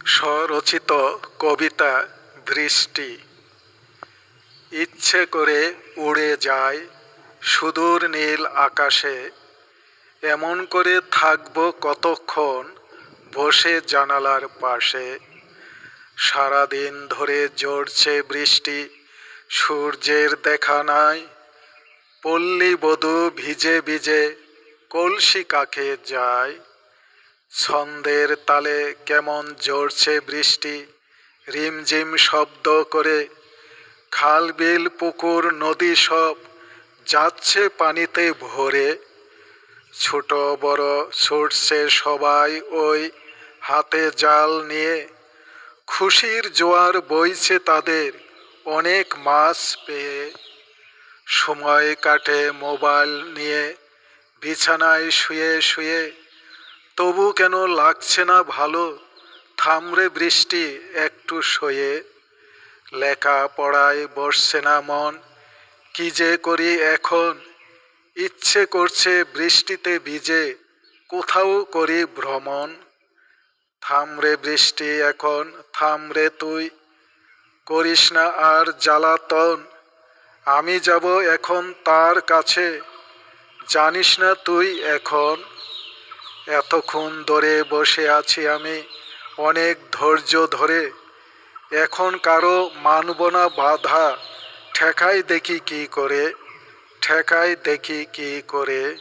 স্বরচিত কবিতা বৃষ্টি। ইচ্ছে করে উড়ে যায় সুদূর নীল আকাশে, এমন করে থাকবো কতক্ষণ বসে জানালার পাশে। সারাদিন ধরে ঝরছে বৃষ্টি, সূর্যের দেখা নাই। পল্লী বধূ ভিজে ভিজে কলসি কাকে যায়। ছন্দের তালে কেমন ঝরছে বৃষ্টি, রিমঝিম শব্দ করে। খাল বিল পুকুর নদী সব যাচ্ছে পানিতে ভরে। ছোট বড় ছুটছে সবাই ওই হাতে জাল নিয়ে। খুশির জোয়ার বইছে তাদের অনেক মাছ পেয়ে। সময় কাটে মোবাইল নিয়ে বিছানায় শুয়ে শুয়ে। তবু কেন লাগছে না ভালো, থামরে বৃষ্টি একটু সয়ে। লেখা পড়ায় বসছে না মন, কি যে করি এখন। ইচ্ছে করছে বৃষ্টিতে ভিজে কোথাও করি ভ্রমণ। থামরে বৃষ্টি এখন, থামরে তুই, করিস না আর জ্বালাতন। আমি যাব এখন তার কাছে, জানিস না তুই এখন। এতক্ষণ ধরে বসে আছি আমি অনেক ধৈর্য ধরে। এখন কারো মানব না বাধা, ঠেকাই দেখি কি করে, ঠেকাই দেখি কি করে।